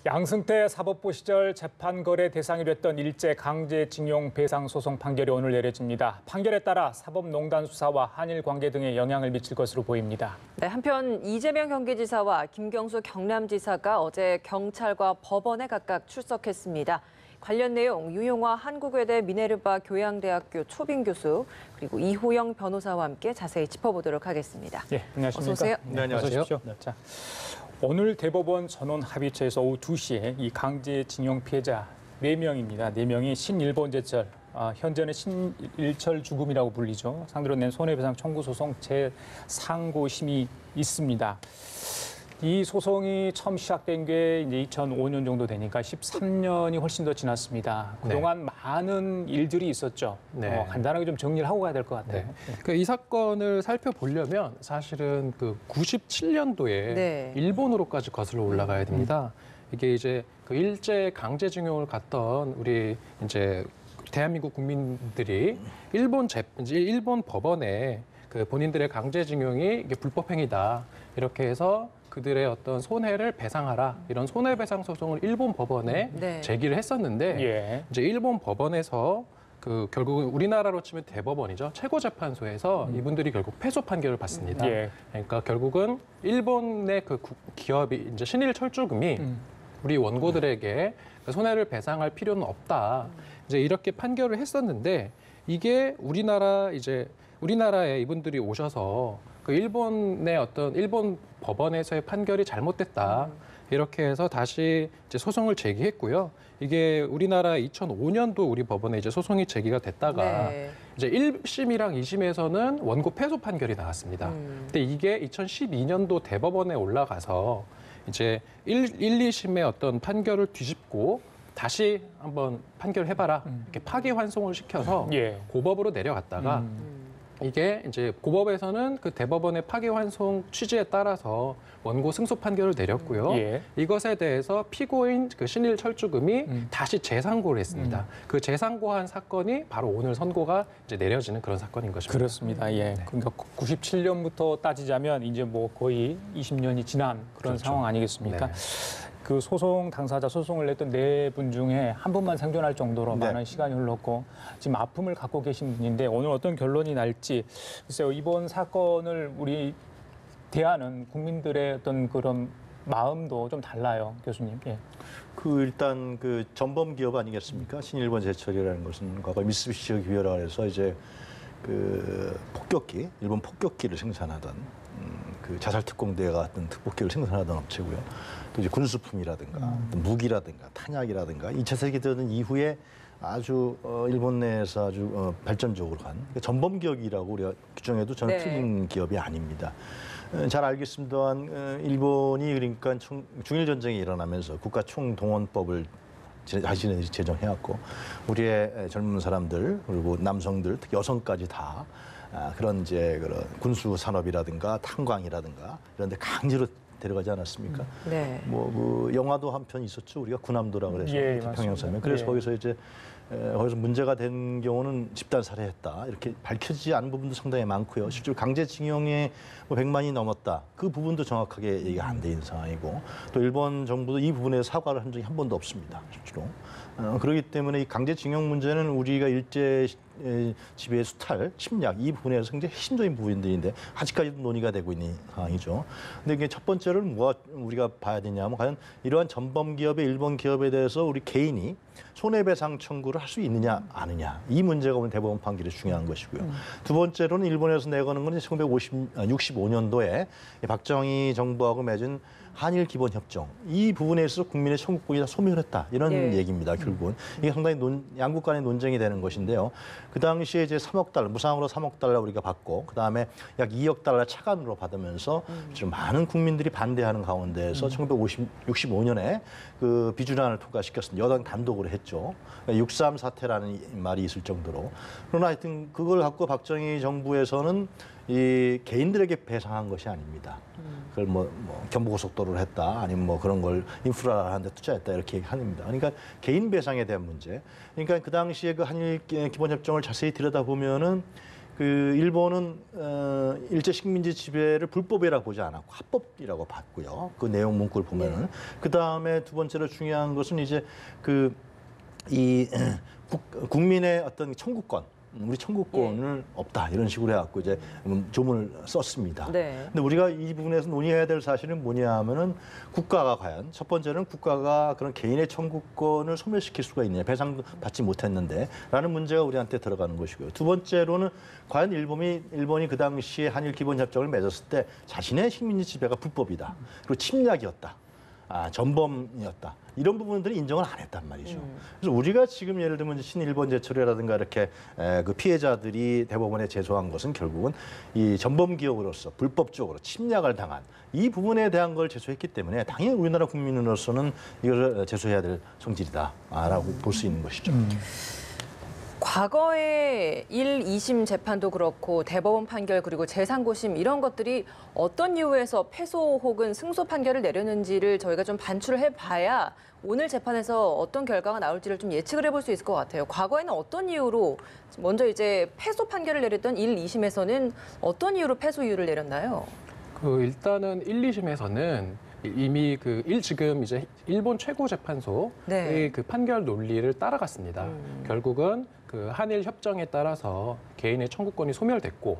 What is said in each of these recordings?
양승태 사법부 시절 재판거래 대상이 됐던 일제 강제징용 배상 소송 판결이 오늘 내려집니다. 판결에 따라 사법농단 수사와 한일 관계 등에 영향을 미칠 것으로 보입니다. 네, 한편 이재명 경기지사와 김경수 경남지사가 어제 경찰과 법원에 각각 출석했습니다. 관련 내용 유용화 한국외대 미네르바 교양대학교 초빙 교수 그리고 이호영 변호사와 함께 자세히 짚어보도록 하겠습니다. 안녕하십니까? 어서 오세요. 네, 안녕하세요. 자, 오늘 대법원 전원 합의체에서 오후 2시에 이 강제징용 피해자 4명입니다. 4명이 신일본제철, 현재는 신일철 주금이라고 불리죠. 상대로 낸 손해배상 청구 소송 제3고심이 있습니다. 이 소송이 처음 시작된 게 이제 2005년 정도 되니까 13년이 훨씬 더 지났습니다. 그동안 많은 일들이 있었죠. 간단하게 좀 정리를 하고 가야 될 것 같아요. 이 사건을 살펴보려면 사실은 그 97년도에 일본으로까지 거슬러 올라가야 됩니다. 이게 이제 그 일제 강제징용을 갔던 우리 이제 대한민국 국민들이 일본 법원에 그 본인들의 강제징용이 이게 불법행위다 이렇게 해서 그들의 어떤 손해를 배상하라 이런 손해배상 소송을 일본 법원에 제기를 했었는데 이제 일본 법원에서 그 결국은 우리나라로 치면 대법원이죠. 최고재판소에서 이분들이 결국 패소 판결을 받습니다. 그러니까 결국은 일본의 그 기업이 이제 신일철주금이 우리 원고들에게 손해를 배상할 필요는 없다. 이제 이렇게 판결을 했었는데 이게 우리나라에 이분들이 오셔서 그 일본의 어떤 일본 법원에서의 판결이 잘못됐다. 이렇게 해서 다시 이제 소송을 제기했고요. 이게 우리나라 2005년도 우리 법원에 이제 소송이 제기가 됐다가 이제 1심이랑 2심에서는 원고 패소 판결이 나왔습니다. 근데 이게 2012년도 대법원에 올라가서 이제 2심의 어떤 판결을 뒤집고 다시 한번 판결해봐라. 이렇게 파기환송을 시켜서 고법으로 내려갔다가 이게 이제 고법에서는 그 대법원의 파기환송 취지에 따라서 원고 승소 판결을 내렸고요. 이것에 대해서 피고인 그 신일철주금이 다시 재상고를 했습니다. 그 재상고한 사건이 바로 오늘 선고가 이제 내려지는 그런 사건인 것입니다. 그렇습니다. 그러니까 97년부터 따지자면 이제 뭐 거의 20년이 지난 그런 상황 아니겠습니까? 그 소송 당사자 소송을 냈던 4분 중에 한 분만 생존할 정도로 많은 시간이 흘렀고 지금 아픔을 갖고 계신 분인데 오늘 어떤 결론이 날지 글쎄요. 이번 사건을 우리 대하는 국민들의 어떤 그런 마음도 좀 달라요, 교수님. 일단 그 전범 기업 아니겠습니까? 신일본 제철이라는 것은 과거 미쓰비시 기업이라 해서 이제 그 폭격기, 일본 폭격기를 생산하던 그 자살특공대 같은 특폭기를 생산하던 업체고요. 또 이제 군수품이라든가 무기라든가 탄약이라든가 2차 세계대전 이후에 아주 일본 내에서 아주 발전적으로 간 전범 기업이라고 우리가 규정해도 저는 틀린 기업이 아닙니다. 잘 알겠습니다만 일본이 그러니까 중일 전쟁이 일어나면서 국가 총동원법을 자신이 제정해왔고 우리의 젊은 사람들 그리고 남성들 특히 여성까지 다 그런 그런 군수 산업이라든가 탄광이라든가 이런 데 강제로 데려가지 않았습니까? 뭐 그 영화도 한 편 있었죠. 우리가 군함도라 그래서 태평양섬에. 그래서 거기서 거기서 문제가 된 경우는 집단 살해했다 이렇게 밝혀지지 않은 부분도 상당히 많고요. 실제로 강제징용에 100만이 넘었다. 그 부분도 정확하게 얘기가 안 돼 있는 상황이고 또 일본 정부도 이 부분에 사과를 한 적이 한 번도 없습니다. 실제로. 그렇기 때문에 이 강제징용 문제는 우리가 일제 지배 수탈, 침략 이 부분에서 굉장히 핵심적인 부분들인데 아직까지도 논의가 되고 있는 상황이죠. 근데 이게 첫 번째로는 우리가 봐야 되냐면 과연 이러한 전범 기업의 일본 기업에 대해서 우리 개인이 손해배상 청구를 할 수 있느냐 아느냐 이 문제가 오늘 대법원 판결이 중요한 것이고요. 두 번째로는 일본에서 내거는 건 1965년도에 박정희 정부하고 맺은 한일 기본 협정 이 부분에 있어서 국민의 청구권이 다 소멸했다 이런 얘기입니다. 결국은 이게 상당히 양국 간의 논쟁이 되는 것인데요. 그 당시에 이제 3억 달러 무상으로 3억 달러 우리가 받고 그 다음에 약 2억 달러 차관으로 받으면서 좀 많은 국민들이 반대하는 가운데에서 1965년에 그 비준안을 통과시켰습니다. 여당 단독으로 했죠. 6.3 사태라는 말이 있을 정도로. 그러나 하여튼 그걸 갖고 박정희 정부에서는 이 개인들에게 배상한 것이 아닙니다. 그걸 뭐 경부고속도로를 했다, 아니면 뭐 그런 걸 인프라 하는 데 투자했다 이렇게 얘기합니다. 그러니까 개인 배상에 대한 문제. 그러니까 그 당시에 그 한일 기본협정을 자세히 들여다보면은 그 일본은 일제 식민지 지배를 불법이라고 보지 않았고 합법이라고 봤고요. 그 내용 문구를 보면은 그 다음에 두 번째로 중요한 것은 이제 국민의 어떤 청구권. 우리 청구권을 없다 이런 식으로 해갖고 이제 조문을 썼습니다. 네. 근데 우리가 이 부분에서 논의해야 될 사실은 뭐냐 하면은 국가가 과연 첫 번째는 국가가 그런 개인의 청구권을 소멸시킬 수가 있느냐 배상도 받지 못했는데 라는 문제가 우리한테 들어가는 것이고요. 두 번째로는 과연 일본이 그 당시에 한일 기본협정을 맺었을 때 자신의 식민지 지배가 불법이다. 그리고 침략이었다. 전범이었다. 이런 부분들이 인정을 안 했단 말이죠. 그래서 우리가 지금 예를 들면 신일본 제철이라든가 이렇게 그 피해자들이 대법원에 제소한 것은 결국은 이 전범 기업으로서 불법적으로 침략을 당한 이 부분에 대한 걸 제소했기 때문에 당연히 우리나라 국민으로서는 이걸 제소해야 될 성질이다라고 볼 수 있는 것이죠. 과거의 1, 2심 재판도 그렇고 대법원 판결 그리고 재상고심 이런 것들이 어떤 이유에서 패소 혹은 승소 판결을 내렸는지를 저희가 좀 반출을 해봐야 오늘 재판에서 어떤 결과가 나올지를 좀 예측을 해볼 수 있을 것 같아요. 과거에는 어떤 이유로 먼저 이제 패소 판결을 내렸던 1, 2심에서는 어떤 이유로 패소 이유를 내렸나요? 일단은 1, 2심에서는 이미 지금 이제 일본 최고재판소의 네. 그 판결 논리를 따라갔습니다. 결국은 그 한일 협정에 따라서 개인의 청구권이 소멸됐고,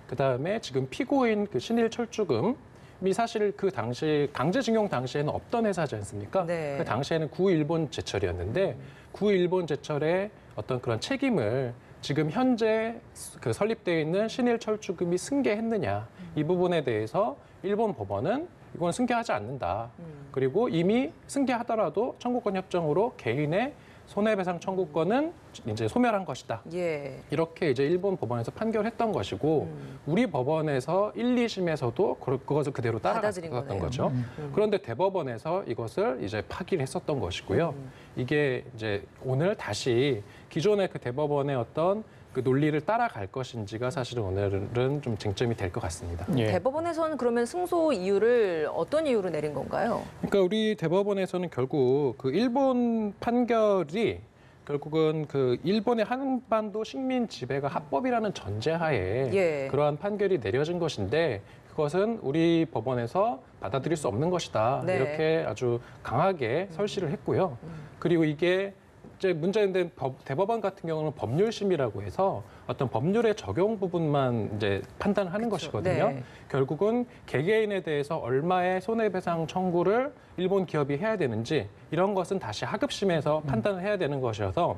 그 다음에 지금 피고인 그 신일 철주금이 사실 그 당시 강제징용 당시에는 없던 회사지 않습니까? 네. 그 당시에는 구일본 제철이었는데 구일본 제철의 어떤 그런 책임을 지금 현재 그 설립되어 있는 신일 철주금이 승계했느냐 이 부분에 대해서 일본 법원은 이건 승계하지 않는다. 그리고 이미 승계하더라도 청구권 협정으로 개인의 손해배상 청구권은 이제 소멸한 것이다. 예. 이렇게 이제 일본 법원에서 판결했던 것이고 우리 법원에서 1, 2심에서도 그것을 그대로 받아들인 따라갔던 거네요. 거죠. 그런데 대법원에서 이것을 이제 파기를 했었던 것이고요. 이게 이제 오늘 다시 기존의 그 대법원의 어떤 그 논리를 따라갈 것인지가 사실은 오늘은 좀 쟁점이 될 것 같습니다. 예. 대법원에서는 그러면 승소 이유를 어떤 이유로 내린 건가요? 그러니까 우리 대법원에서는 결국 그 일본 판결이 결국은 그 일본의 한반도 식민 지배가 합법이라는 전제하에 예. 그러한 판결이 내려진 것인데 그것은 우리 법원에서 받아들일 수 없는 것이다. 네. 이렇게 아주 강하게 설시를 했고요. 그리고 이게 이제 문제된 대법원 같은 경우는 법률심이라고 해서 어떤 법률의 적용 부분만 이제 판단하는 것이거든요. 네. 결국은 개개인에 대해서 얼마의 손해배상 청구를 일본 기업이 해야 되는지 이런 것은 다시 하급심에서 판단을 해야 되는 것이어서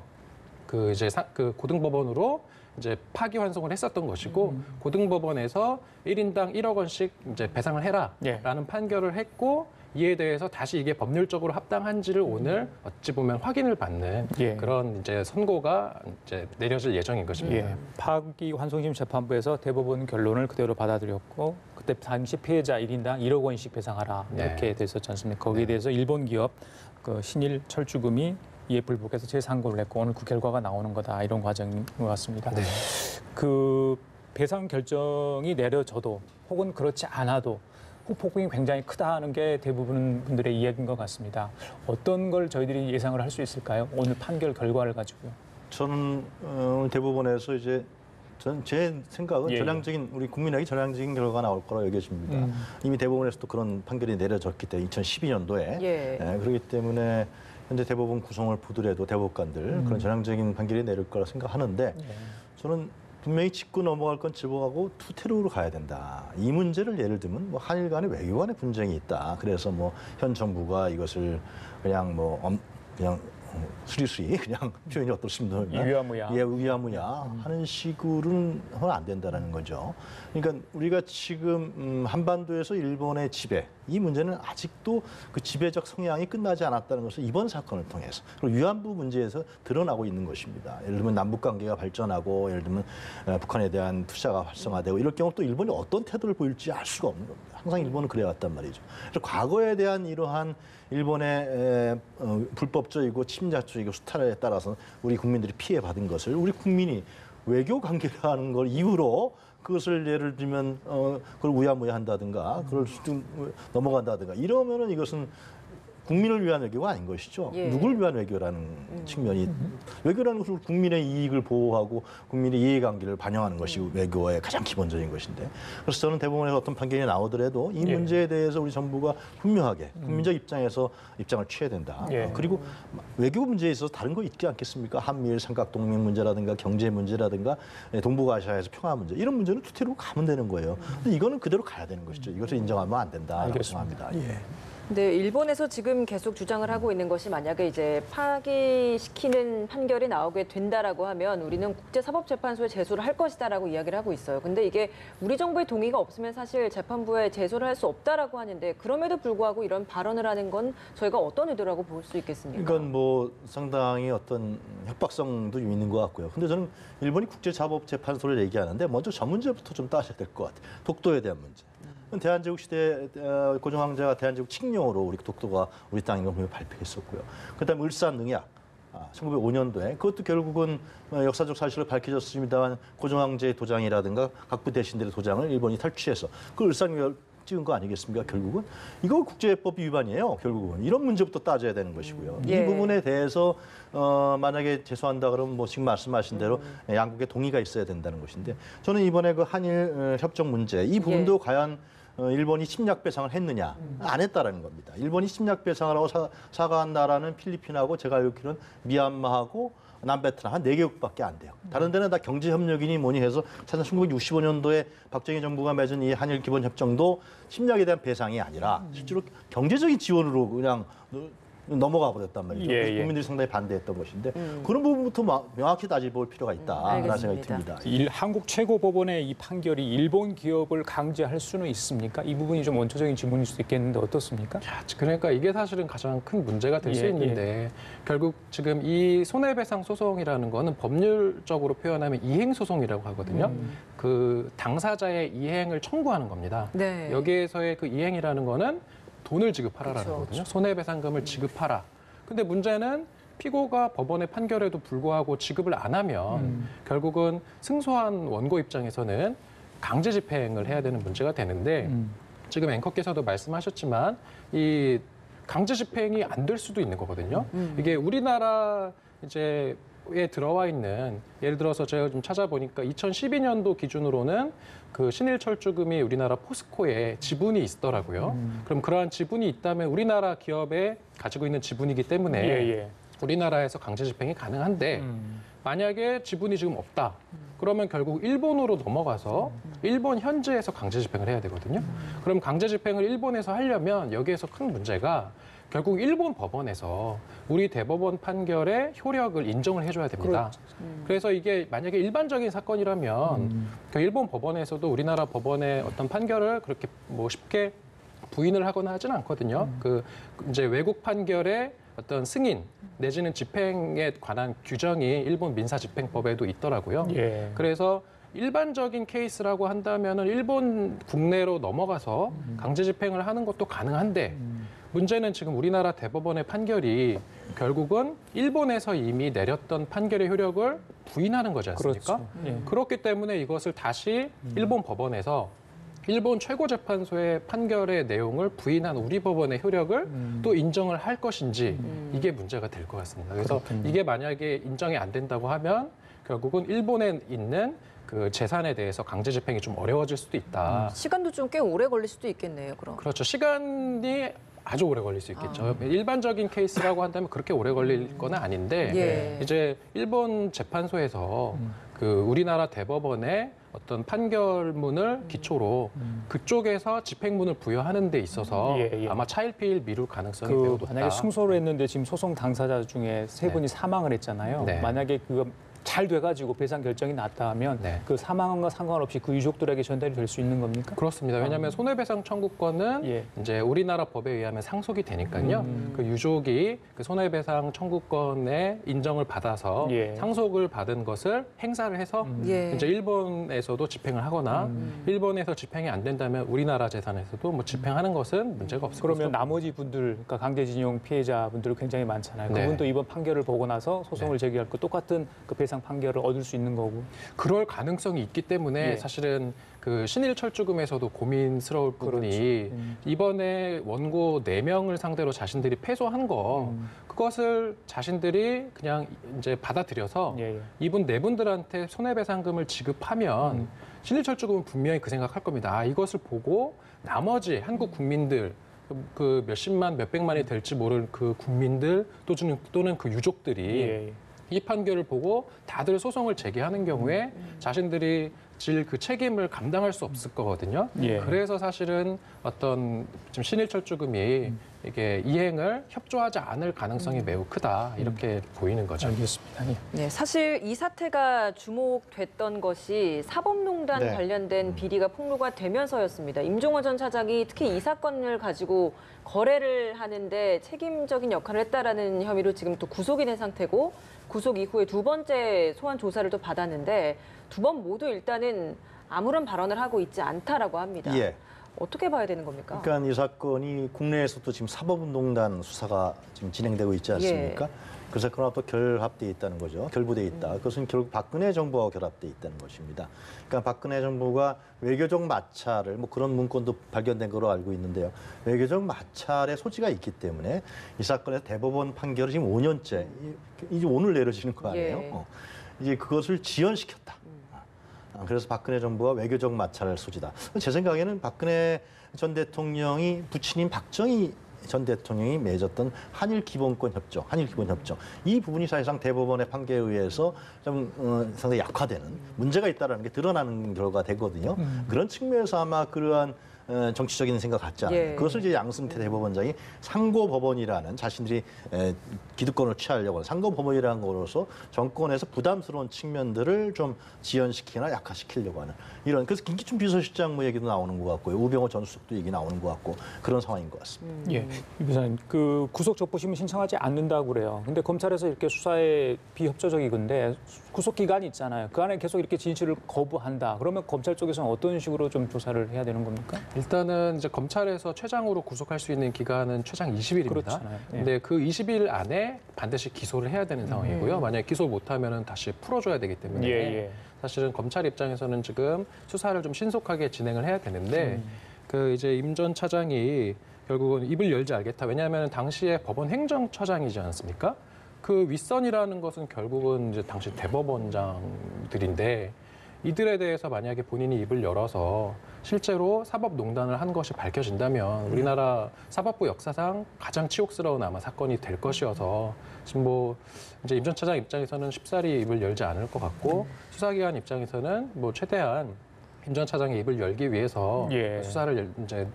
그 이제 그 고등법원으로 이제 파기환송을 했었던 것이고 고등법원에서 1인당 1억 원씩 이제 배상을 해라라는 판결을 했고 이에 대해서 다시 이게 법률적으로 합당한지를 오늘 어찌 보면 확인을 받는 그런 이제 선고가 이제 내려질 예정인 것입니다. 예. 파기환송심 재판부에서 대법원 결론을 그대로 받아들였고 그때 당시 피해자 1인당 1억 원씩 배상하라 이렇게 됐었지 않습니까? 거기에 대해서 일본 기업 그 신일 철주금이 이에 불복해서 재상고를 했고 오늘 그 결과가 나오는 거다 이런 과정인 것 같습니다. 네. 그 배상 결정이 내려져도 혹은 그렇지 않아도 후폭풍이 굉장히 크다는 게 대부분 분들의 이야기인 것 같습니다. 어떤 걸 저희들이 예상을 할 수 있을까요? 오늘 판결 결과를 가지고요. 저는 오늘 대법원에서 이제 제 생각은 전향적인 우리 국민에게 전향적인 결과가 나올 거라 여겨집니다. 이미 대법원에서도 그런 판결이 내려졌기 때문에 2012년도에 그렇기 때문에 현재 대법원 구성을 보더라도 대법관들 그런 전향적인 판결이 내릴 거라 생각하는데 저는 분명히 짚고 넘어갈 건 짚어가고 투테로로 가야 된다. 이 문제를 예를 들면 뭐 한일 간의 외교 간의 분쟁이 있다. 그래서 뭐 현 정부가 이것을 그냥 수리수리 그냥 표현이 어떻습니까? 유야무야. 예, 유야무야 하는 식으로는 하면 안 된다는 거죠. 그러니까 우리가 지금 한반도에서 일본의 지배 이 문제는 아직도 그 지배적 성향이 끝나지 않았다는 것을 이번 사건을 통해서 그리고 위안부 문제에서 드러나고 있는 것입니다. 예를 들면 남북 관계가 발전하고 예를 들면 북한에 대한 투자가 활성화되고 이럴 경우 또 일본이 어떤 태도를 보일지 알 수가 없는 겁니다. 항상 일본은 그래왔단 말이죠. 그래서 과거에 대한 이러한 일본의 불법적이고 침략적이고 수탈에 따라서 우리 국민들이 피해받은 것을 우리 국민이 외교 관계라는 걸 이유로 그것을 예를 들면 그걸 우야무야 한다든가 그걸 좀 넘어간다든가 이러면은 이것은 국민을 위한 외교가 아닌 것이죠. 예. 누굴 위한 외교라는 측면이 외교라는 것은 국민의 이익을 보호하고 국민의 이해관계를 반영하는 것이 외교의 가장 기본적인 것인데 그래서 저는 대법원에서 어떤 판결이 나오더라도 이 예. 문제에 대해서 우리 정부가 분명하게 국민적 입장에서 입장을 취해야 된다. 예. 그리고 외교 문제에 있어서 다른 거 있지 않겠습니까? 한미일 삼각동맹 문제라든가 경제 문제라든가 동북아시아에서 평화 문제 이런 문제는 투태로 가면 되는 거예요. 근데 이거는 그대로 가야 되는 것이죠. 이것을 인정하면 안 된다라고 알겠습니다. 생각합니다. 예. 네, 일본에서 지금 계속 주장을 하고 있는 것이 만약에 이제 파기시키는 판결이 나오게 된다라고 하면 우리는 국제사법재판소에 제소를 할 것이다라고 이야기를 하고 있어요. 근데 이게 우리 정부의 동의가 없으면 사실 재판부에 제소를 할 수 없다라고 하는데 그럼에도 불구하고 이런 발언을 하는 건 저희가 어떤 의도라고 볼 수 있겠습니까? 이건 뭐 상당히 어떤 협박성도 좀 있는 것 같고요. 근데 저는 일본이 국제사법재판소를 얘기하는데 먼저 저 문제부터 좀 따져야 될 것 같아요. 독도에 대한 문제. 대한제국 시대 고종황제가 대한제국 칙령으로 우리 독도가 우리 땅인 걸 발표했었고요. 그다음에 울산능약 1905년도에 그것도 결국은 역사적 사실로 밝혀졌습니다만 고종황제의 도장이라든가 각부 대신들의 도장을 일본이 탈취해서 그 울산능약 찍은 거 아니겠습니까? 결국은 이거 국제법 위반이에요. 결국은 이런 문제부터 따져야 되는 것이고요. 예. 이 부분에 대해서 만약에 제소한다 그러면 뭐 지금 말씀하신 대로 양국의 동의가 있어야 된다는 것인데 저는 이번에 그 한일 협정 문제 이 부분도 과연 일본이 침략 배상을 했느냐 안 했다라는 겁니다. 일본이 침략 배상을 하고 사과한 나라는 필리핀하고 제가 알기로는 미얀마하고 남베트남 한 4개국밖에 안 돼요. 다른 데는 다 경제협력이니 뭐니 해서 사실 1965년도에 박정희 정부가 맺은 이 한일 기본협정도 침략에 대한 배상이 아니라 실제로 경제적인 지원으로 그냥 넘어가 버렸단 말이죠. 예, 그래서 예. 국민들이 상당히 반대했던 것인데 그런 부분부터 명확히 따져볼 필요가 있다라는 생각이 듭니다. 한국 최고법원의 이 판결이 일본 기업을 강제할 수는 있습니까? 이 부분이 좀 원초적인 질문일 수도 있겠는데 어떻습니까? 그러니까 이게 사실은 가장 큰 문제가 될 수 예, 있는데 결국 지금 이 손해배상 소송이라는 거는 법률적으로 표현하면 이행소송이라고 하거든요. 그 당사자의 이행을 청구하는 겁니다. 네. 여기에서의 그 이행이라는 거는 돈을 지급하라라는 그렇죠. 거거든요. 손해배상금을 지급하라. 근데 문제는 피고가 법원의 판결에도 불구하고 지급을 안 하면 결국은 승소한 원고 입장에서는 강제 집행을 해야 되는 문제가 되는데 지금 앵커께서도 말씀하셨지만 이 강제 집행이 안 될 수도 있는 거거든요. 이게 우리나라 이제 에 들어와 있는 예를 들어서 제가 좀 찾아보니까 2012년도 기준으로는 그 신일철주금이 우리나라 포스코에 지분이 있더라고요. 그럼 그러한 지분이 있다면 우리나라 기업에 가지고 있는 지분이기 때문에 예. 우리나라에서 강제 집행이 가능한데 만약에 지분이 지금 없다. 그러면 결국 일본으로 넘어가서 일본 현지에서 강제 집행을 해야 되거든요. 그럼 강제 집행을 일본에서 하려면 여기에서 큰 문제가 결국 일본 법원에서 우리 대법원 판결의 효력을 인정을 해줘야 됩니다. 그래서 이게 만약에 일반적인 사건이라면 그 일본 법원에서도 우리나라 법원의 어떤 판결을 그렇게 뭐 쉽게 부인을 하거나 하지는 않거든요. 그 이제 외국 판결의 어떤 승인 내지는 집행에 관한 규정이 일본 민사집행법에도 있더라고요. 예. 그래서 일반적인 케이스라고 한다면은 일본 국내로 넘어가서 강제 집행을 하는 것도 가능한데 문제는 지금 우리나라 대법원의 판결이 결국은 일본에서 이미 내렸던 판결의 효력을 부인하는 거지 않습니까? 그렇죠. 예. 그렇기 때문에 이것을 다시 일본 법원에서 일본 최고재판소의 판결의 내용을 부인한 우리 법원의 효력을 또 인정을 할 것인지 이게 문제가 될 것 같습니다. 그래서 이게 만약에 인정이 안 된다고 하면 결국은 일본에 있는 그 재산에 대해서 강제 집행이 좀 어려워질 수도 있다. 시간도 좀 꽤 오래 걸릴 수도 있겠네요, 그럼. 그렇죠. 시간이 아주 오래 걸릴 수 있겠죠. 일반적인 케이스라고 한다면 그렇게 오래 걸릴 건 아닌데 예. 이제 일본 재판소에서 그 우리나라 대법원의 어떤 판결문을 기초로 그쪽에서 집행문을 부여하는 데 있어서 예. 아마 차일피일 미룰 가능성이 매우 높다. 만약에 승소를 했는데 지금 소송 당사자 중에 3분이 사망을 했잖아요. 네. 만약에 그거 잘 돼가지고 배상 결정이 났다 하면 네. 그 사망과 상관없이 그 유족들에게 전달이 될 수 있는 겁니까? 그렇습니다. 왜냐하면 손해배상 청구권은 예. 이제 우리나라 법에 의하면 상속이 되니까요. 그 유족이 그 손해배상 청구권의 인정을 받아서 예. 상속을 받은 것을 행사를 해서 예. 이제 일본에서도 집행을 하거나 일본에서 집행이 안 된다면 우리나라 재산에서도 뭐 집행하는 것은 문제가 없을 그러면 것으로 나머지 분들, 그러니까 강제징용 피해자분들 굉장히 많잖아요. 네. 그분도 이번 판결을 보고 나서 소송을 제기할 거 똑같은 그 배상 이상 판결을 얻을 수 있는 거고. 그럴 가능성이 있기 때문에 예. 사실은 그 신일철주금에서도 고민스러울 부분이 그렇죠. 이번에 원고 4명을 상대로 자신들이 패소한 거 그것을 자신들이 그냥 이제 받아들여서 예, 예. 이분 4분들한테 손해배상금을 지급하면 신일철주금은 분명히 그 생각할 겁니다. 아, 이것을 보고 나머지 한국 국민들 그 몇십만, 몇백만이 될지 모를 그 국민들 또는 그 유족들이 예. 이 판결을 보고 다들 소송을 제기하는 경우에 자신들이 질 그 책임을 감당할 수 없을 거거든요. 예. 그래서 사실은 어떤 지금 신일철주금이 이게 이행을 협조하지 않을 가능성이 매우 크다 이렇게 보이는 거죠. 알겠습니다. 예. 네, 사실 이 사태가 주목됐던 것이 사법농단 네. 관련된 비리가 폭로가 되면서였습니다. 임종원 전 차장이 특히 이 사건을 가지고 거래를 하는데 책임적인 역할을 했다라는 혐의로 지금 또 구속이 된 상태고 구속 이후에 2번째 소환 조사를 또 받았는데 2번 모두 일단은 아무런 발언을 하고 있지 않다라고 합니다. 예. 어떻게 봐야 되는 겁니까? 그러니까 이 사건이 국내에서도 지금 사법농단 수사가 지금 진행되고 있지 않습니까? 그 사건하고 또 결합돼 있다는 거죠. 결부돼 있다. 그것은 결국 박근혜 정부와 결합돼 있다는 것입니다. 그러니까 박근혜 정부가 외교적 마찰을 뭐 그런 문건도 발견된 거로 알고 있는데요. 외교적 마찰의 소지가 있기 때문에 이 사건의 대법원 판결이 지금 5년째 이제 오늘 내려지는 거 아니에요? 예. 이제 그것을 지연시켰다. 그래서 박근혜 정부가 외교적 마찰을 소지다. 제 생각에는 박근혜 전 대통령이 부친인 박정희 전 대통령이 맺었던 한일 기본권 협정, 이 부분이 사실상 대법원의 판결에 의해서 좀 상당히 약화되는 문제가 있다는 게 드러나는 결과가 되거든요. 그런 측면에서 아마 그러한 정치적인 생각 같지 않아요. 예. 그것을 이제 양승태 대법원장이 상고법원이라는 자신들이 기득권을 취하려고 하는 상고법원이라는 거로서 정권에서 부담스러운 측면들을 좀 지연시키거나 약화시키려고 하는 이런 그래서 김기춘 비서실장 뭐 얘기도 나오는 것 같고요. 우병호 전 수석도 얘기 나오는 것 같고 그런 상황인 것 같습니다. 예, 이 변호사님, 그 구속 적부심을 신청하지 않는다고 그래요. 근데 검찰에서 이렇게 수사에 비협조적이건데 구속 기간이 있잖아요. 그 안에 계속 이렇게 진술을 거부한다. 그러면 검찰 쪽에서는 어떤 식으로 좀 조사를 해야 되는 겁니까? 일단은 이제 검찰에서 최장으로 구속할 수 있는 기간은 최장 20일입니다. 그렇잖아요. 예. 근데 그 20일 안에 반드시 기소를 해야 되는 상황이고요. 만약에 기소 못하면은 다시 풀어줘야 되기 때문에 예. 사실은 검찰 입장에서는 지금 수사를 좀 신속하게 진행을 해야 되는데 그 이제 임 전 차장이 결국은 입을 열지 않겠다. 왜냐하면 당시에 법원 행정처장이지 않습니까? 그 윗선이라는 것은 결국은 이제 당시 대법원장들인데 이들에 대해서 만약에 본인이 입을 열어서 실제로 사법농단을 한 것이 밝혀진다면 우리나라 사법부 역사상 가장 치욕스러운 아마 사건이 될 것이어서 지금 뭐 이제 임 전 차장 입장에서는 쉽사리 입을 열지 않을 것 같고 수사기관 입장에서는 뭐 최대한 임 전 차장의 입을 열기 위해서 예. 수사를 이제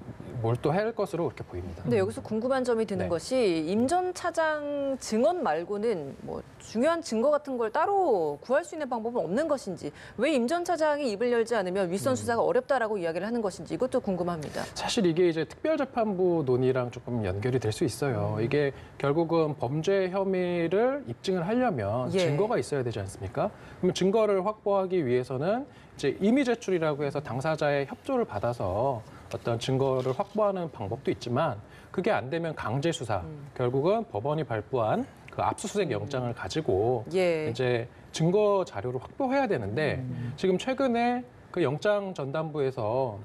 몰두할 것으로 그렇게 보입니다. 근데 여기서 궁금한 점이 드는 네. 것이 임 전 차장 증언 말고는 뭐 중요한 증거 같은 걸 따로 구할 수 있는 방법은 없는 것인지 왜 임 전 차장이 입을 열지 않으면 윗선 수사가 어렵다라고 이야기를 하는 것인지 이것도 궁금합니다. 사실 이게 이제 특별재판부 논의랑 조금 연결이 될 수 있어요. 이게 결국은 범죄 혐의를 입증을 하려면 예. 증거가 있어야 되지 않습니까? 그러면 증거를 확보하기 위해서는 이제 임의 제출이라고 해서 당사자의 협조를 받아서 어떤 증거를 확보하는 방법도 있지만 그게 안 되면 강제 수사. 결국은 법원이 발부한 그 압수수색 영장을 가지고 예. 이제 증거 자료를 확보해야 되는데 지금 최근에 그 영장 전담부에서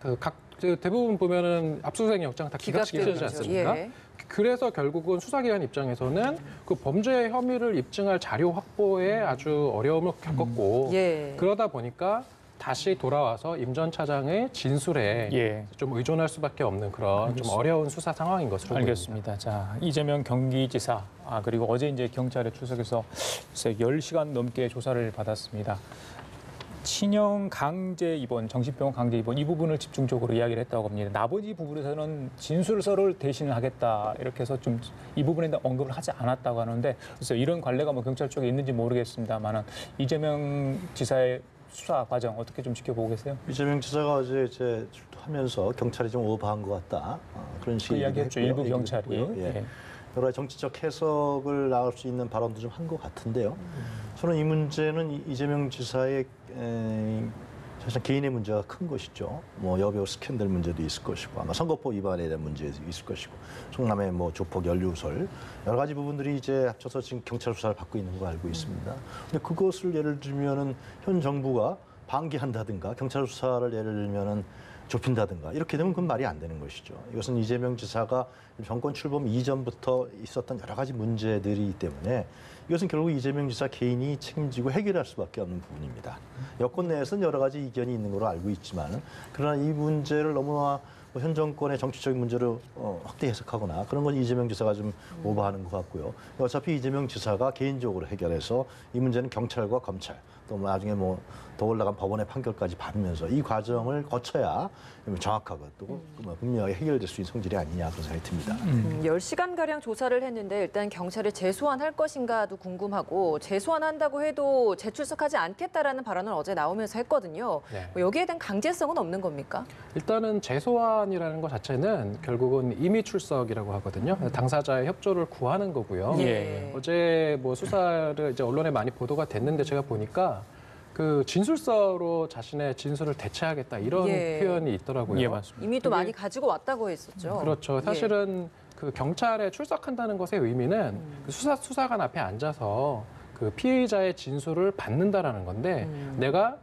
그 대부분 보면은 압수수색 영장 다 기각시키지 않습니까? 예. 그래서 결국은 수사기관 입장에서는 그 범죄 혐의를 입증할 자료 확보에 아주 어려움을 겪었고 예. 그러다 보니까 다시 돌아와서 임 전 차장의 진술에 예. 좀 의존할 수밖에 없는 그런 좀 어려운 수사 상황인 것으로 보입니다. 알겠습니다. 자, 이재명 경기지사 그리고 어제 이제 경찰에 출석해서 10시간 넘게 조사를 받았습니다. 친형 강제 입원, 정신병원 강제 입원 이 부분을 집중적으로 이야기를 했다고 합니다. 나머지 부분에서는 진술서를 대신하겠다 이렇게 해서 좀 이 부분에 대한 언급을 하지 않았다고 하는데 그래서 이런 관례가 뭐 경찰 쪽에 있는지 모르겠습니다만은 이재명 지사의 수사 과정 어떻게 좀 지켜보고 계세요? 이재명 지사가 어제 이제 출두하면서 경찰이 좀 오버한 것 같다 그런 식의 그 이야기했죠. 얘기를 일부 경찰이. 했고요. 예. 여러 가지 정치적 해석을 나올 수 있는 발언도 좀 한 것 같은데요. 저는 이 문제는 이재명 지사의 사실 개인의 문제가 큰 것이죠. 뭐 여배우 스캔들 문제도 있을 것이고 아마 선거법 위반에 대한 문제도 있을 것이고 성남의 뭐 조폭 연루설 여러 가지 부분들이 이제 합쳐서 지금 경찰 수사를 받고 있는 거 알고 있습니다. 근데 그것을 예를 들면은 현 정부가 방기한다든가 경찰 수사를 예를 들면은 좁힌다든가 이렇게 되면 그건 말이 안 되는 것이죠. 이것은 이재명 지사가 정권 출범 이전부터 있었던 여러 가지 문제들이기 때문에 이것은 결국 이재명 지사 개인이 책임지고 해결할 수밖에 없는 부분입니다. 여권 내에서는 여러 가지 이견이 있는 걸로 알고 있지만 그러나 이 문제를 너무나 현 정권의 정치적인 문제로 확대 해석하거나 그런 건 이재명 지사가 좀 오버하는 것 같고요. 어차피 이재명 지사가 개인적으로 해결해서 이 문제는 경찰과 검찰 또 나중에 뭐 더 올라간 법원의 판결까지 받으면서 이 과정을 거쳐야 정확하고 또 분명하게 해결될 수 있는 성질이 아니냐 그런 생각이 듭니다. 10시간가량 조사를 했는데 일단 경찰이 재소환할 것인가도 궁금하고 재소환한다고 해도 재출석하지 않겠다라는 발언을 어제 나오면서 했거든요. 네. 뭐 여기에 대한 강제성은 없는 겁니까? 일단은 재소환이라는 것 자체는 결국은 임의 출석이라고 하거든요. 당사자의 협조를 구하는 거고요. 예. 어제 뭐 수사를 이제 언론에 많이 보도가 됐는데 제가 보니까 그 진술서로 자신의 진술을 대체하겠다 이런 예. 표현이 있더라고요. 예, 맞습니다. 이미 또 많이 가지고 왔다고 했었죠. 그렇죠. 사실은 그 경찰에 출석한다는 것의 의미는 그 수사관 앞에 앉아서 그 피의자의 진술을 받는다라는 건데 내가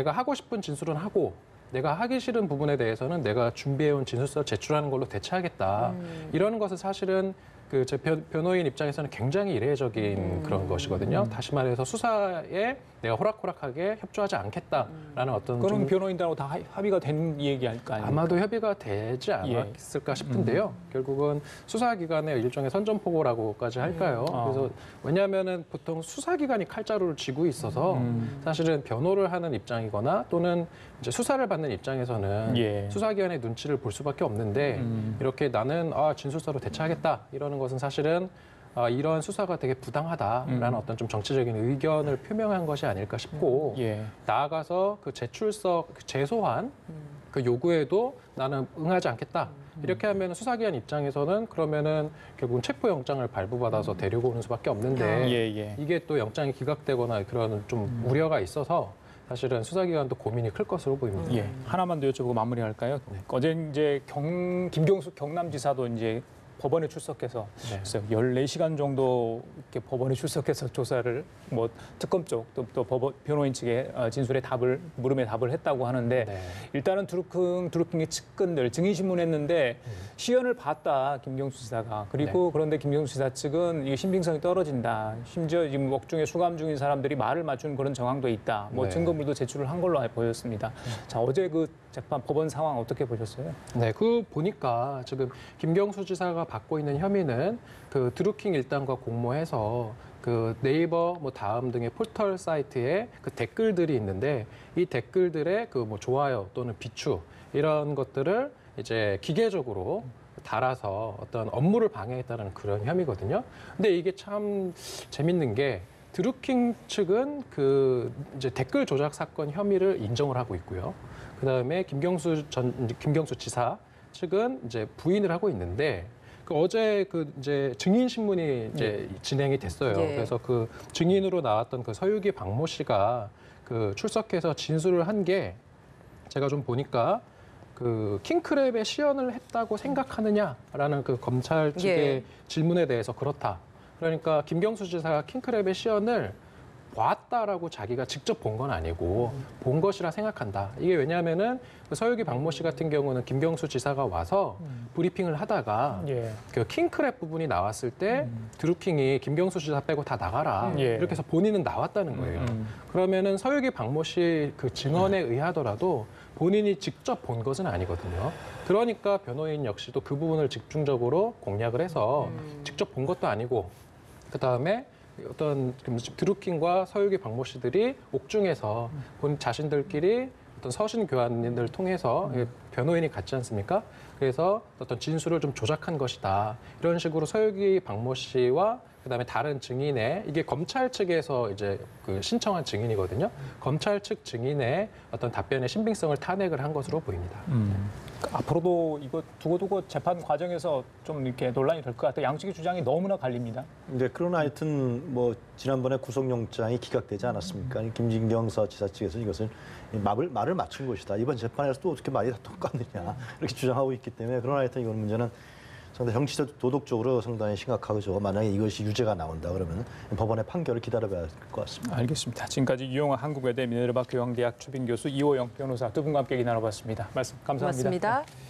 하고 싶은 진술은 하고 내가 하기 싫은 부분에 대해서는 내가 준비해온 진술서 제출하는 걸로 대체하겠다. 이런 것은 사실은 그 제 변호인 입장에서는 굉장히 이례적인 그런 것이거든요. 다시 말해서 수사에 내가 호락호락하게 협조하지 않겠다라는 어떤 그럼 좀 변호인단하고 다 합의가 된 얘기 아닐까요? 아마도 협의가 되지 않았을까 싶은데요. 결국은 수사기관의 일종의 선전포고라고까지 할까요? 그래서 왜냐하면은 보통 수사기관이 칼자루를 쥐고 있어서 사실은 변호를 하는 입장이거나 또는 이제 수사를 받는 입장에서는 예. 수사기관의 눈치를 볼 수밖에 없는데 이렇게 나는 진술서로 대처하겠다 이러는 것은 사실은 이런 수사가 되게 부당하다라는 어떤 좀 정치적인 의견을 표명한 것이 아닐까 싶고 예. 나아가서 그 재출석, 그 재소환 그 요구에도 나는 응하지 않겠다. 이렇게 하면 수사기관 입장에서는 그러면은 결국은 체포영장을 발부받아서 데리고 오는 수밖에 없는데 예. 이게 또 영장이 기각되거나 그런 좀 우려가 있어서 사실은 수사기관도 고민이 클 것으로 보입니다. 예. 하나만 더 여쭤보고 마무리할까요? 어제 이제 김경수 경남지사도 이제 법원에 출석해서 네. 14시간 정도 이렇게 법원에 출석해서 조사를 뭐 특검 쪽 또 법원 변호인 측의 진술에 물음에 답을 했다고 하는데 네. 일단은 드루킹의 측근들 증인 신문했는데 시연을 봤다 김경수 지사가 그리고 그런데 김경수 지사 측은 이게 신빙성이 떨어진다. 심지어 지금 옥중에 수감 중인 사람들이 말을 맞추는 그런 정황도 있다. 뭐 네. 증거물도 제출을 한 걸로 보였습니다. 자 어제 그 재판 법원 상황 어떻게 보셨어요? 네, 그 보니까 지금 김경수 지사가 받고 있는 혐의는 그 드루킹 일당과 공모해서 그 네이버, 뭐 다음 등의 포털 사이트에 그 댓글들이 있는데 이 댓글들의 그 뭐 좋아요 또는 비추 이런 것들을 이제 기계적으로 달아서 어떤 업무를 방해했다는 그런 혐의거든요. 근데 이게 참 재밌는 게 드루킹 측은 그 이제 댓글 조작 사건 혐의를 인정을 하고 있고요. 그다음에 김경수 지사 측은 이제 부인을 하고 있는데 그 어제 그 이제 증인 신문이 이제 진행이 됐어요. 예. 그래서 그 증인으로 나왔던 그 서유기 박모 씨가 그 출석해서 진술을 한 게 제가 좀 보니까 그 킹크랩의 시연을 했다고 생각하느냐라는 그 검찰 측의 예. 질문에 대해서 그렇다. 그러니까 김경수 지사가 킹크랩의 시연을 봤다라고 자기가 직접 본 건 아니고 본 것이라 생각한다. 이게 왜냐하면은 그 서유기 박모 씨 같은 경우는 김경수 지사가 와서 브리핑을 하다가 예. 그 킹크랩 부분이 나왔을 때 드루킹이 김경수 지사 빼고 다 나가라. 예. 이렇게 해서 본인은 나왔다는 거예요. 그러면은 서유기 박모 씨 그 증언에 의하더라도 본인이 직접 본 것은 아니거든요. 그러니까 변호인 역시도 그 부분을 집중적으로 공략을 해서 직접 본 것도 아니고 그다음에 어떤 드루킹과 서유기 박모 씨들이 옥중에서 본 자신들끼리 어떤 서신 교환을 통해서 변호인이 같지 않습니까? 그래서 어떤 진술을 좀 조작한 것이다. 이런 식으로 서유기 박모 씨와 그다음에 다른 증인의 이게 검찰 측에서 이제 그 신청한 증인이거든요. 검찰 측 증인의 어떤 답변의 신빙성을 탄핵을 한 것으로 보입니다. 앞으로도 이거 두고두고 재판 과정에서 좀 이렇게 논란이 될 것 같아요. 양측의 주장이 너무나 갈립니다. 네, 그러나 하여튼 뭐 지난번에 구속영장이 기각되지 않았습니까? 김진경 서지사 측에서 이것을 말을 맞춘 것이다. 이번 재판에서 또 어떻게 말이 다 똑같느냐 이렇게 주장하고 있기 때문에 그러나 하여튼 이건 문제는 상당히 정치적 도덕적으로 상당히 심각하죠. 만약에 이것이 유죄가 나온다 그러면 법원의 판결을 기다려봐야 될 것 같습니다. 알겠습니다. 지금까지 유용화 한국외대 미네르바 교양대학 초빙 교수 이호영 변호사 두 분과 함께 얘기 나눠봤습니다. 말씀 감사합니다. 고맙습니다.